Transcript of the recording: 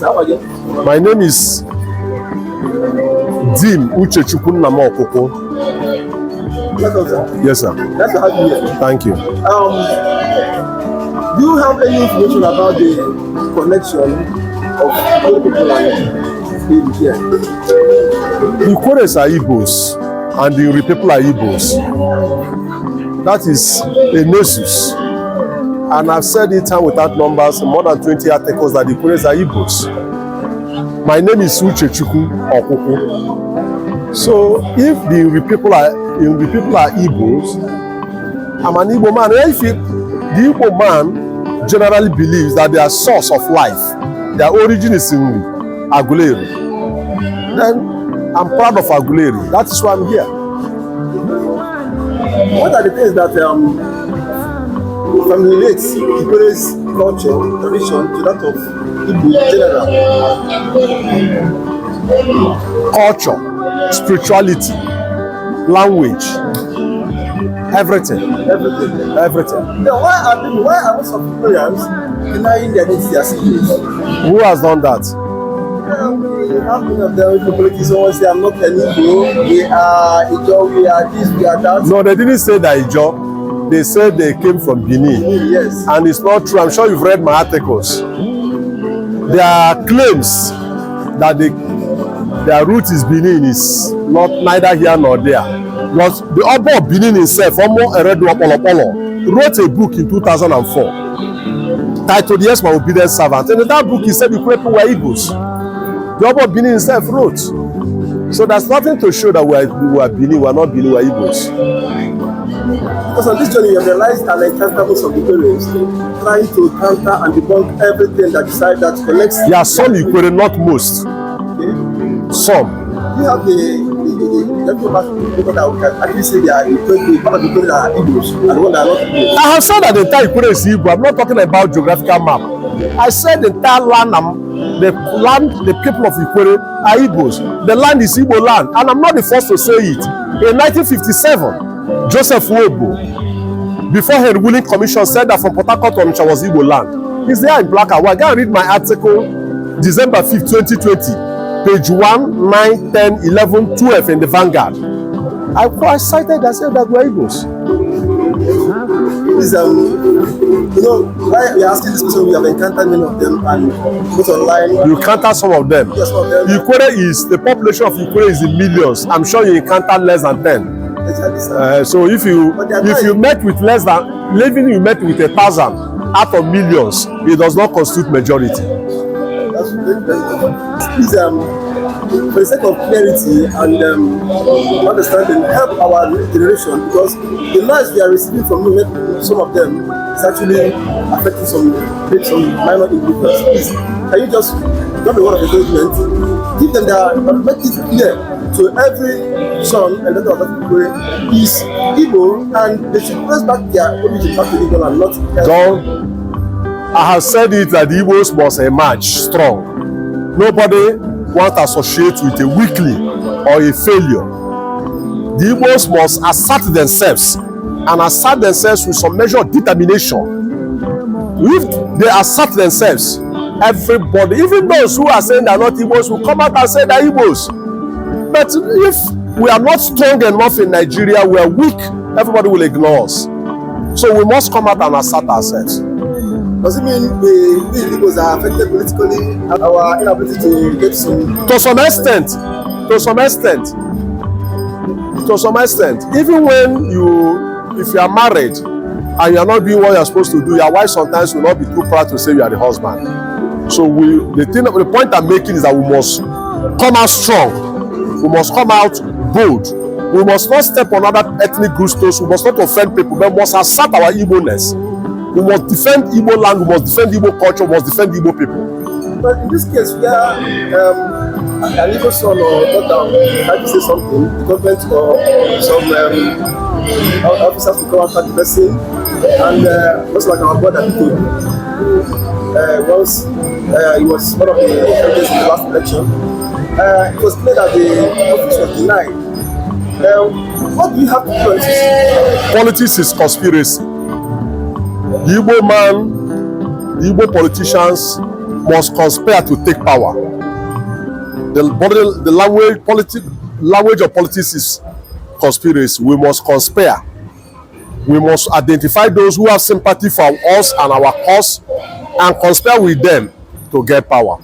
How are you? My name is Uche. Yes, sir. Nice to have you here. Thank you. Do you have any information about the connection of other people and here? The Ikwerres are Igbos and the Uri people are Igbos. That is a nexus. And I've said it time without numbers, more than 20 articles that the Ikwerres are Igbos. My name is Uche Okoko. So if the Uri people are Igbos, I'm an Igbo man. If the Igbo man generally believes that their source of life, their origin is in Agulere, then I'm proud of Agulere. That is why I'm here. What are the things that relates Ikwerre's culture, tradition to that of Igbo general? Culture, spirituality, language, everything. Then why are most of Ikwerreans denying their identity as Igbos? Who has done that? We have many of them. The politicians always say, I'm not an Igbo, we are Ijo, we are this, we are that. No, they didn't say that Ijo. They said they came from Bini. Yes. And it's not true. I'm sure you've read my articles. There are claims that their root is Benin is not neither here nor there. But the Oba of Benin himself, Omo Eredu Opolopolo, wrote a book in 2004 titled Yes, My Obedient Servant. And in that book he said the people were Igbos. The Oba of Benin himself wrote. So there's nothing to show that we are Benin, we are not Benin, we are Igbos. Because on this journey, you have realized an encounterment of Ikwerres trying to counter and debunk everything that connects. There are some Ikwerre, not most. Okay. Some. You have the people that we can actually say they are part of the people that are Igbos and the one that are not Igbos. I have said that the entire Ikwerre is Igbo. I'm not talking about geographical map. I said the entire land, the people of Ikwerre are Igbos. The land is Igbo land, and I'm not the first to say it. In 1957, Joseph Wobo, before her ruling commission, said that from Port Harcourt to Onitsha was Igbo land. It's there in black and white. Go and read my article, December 5th, 2020, page 1, 9, 10, 11, 12 in the Vanguard. I cited that said that we're Igbos. Please, why we are asking this question, we have encountered many of them and put online. You encounter some of them. Yes, some of them. The population of Ikwerre is in millions. I'm sure you encounter less than 10. So if you met with less than, even you met with 1,000 out of millions, it does not constitute majority. That's very good. Please, for the sake of clarity and understanding, help our generation, because the noise we are receiving from some of them is actually affecting some minor individuals. Please, can you just drop a word of encouragement, give them make it clear to every son and daughter of that Ikwerre is Igbo, and they should press back their origin back to Igbo and not. I have said it that the Igbos must emerge strong. Nobody wants to associate with a weakling or a failure. The Igbos must assert themselves and assert themselves with some measure of determination. If they assert themselves, everybody, even those who are saying they are not Igbos, will come out and say they are Igbos. But if we are not strong enough in Nigeria, we are weak, everybody will ignore us. So we must come out and assert ourselves. Does it mean we Igbos are affected politically and our inability to get some? To some extent. Even when if you are married and you are not doing what you are supposed to do, your wife sometimes will not be too proud to say you are the husband. So the point I'm making is that we must come out strong. We must come out bold. We must not step on other ethnic groups' toes. We must not offend people. But we must assert our Igbo-ness. We must defend Igbo land. We must defend Igbo culture. We must defend Igbo people. But in this case, we are an Igbo son or daughter trying to say something. The government or some officers to come after the person, and just like our brother Uche, once he was one of the candidates in the last election. It was clear that the office was denied. What do you have to do on this? Politics is conspiracy. The Igbo man, the Igbo politicians must conspire to take power. The language of politics is conspiracy. We must conspire. We must identify those who have sympathy for us and our cause and conspire with them to get power.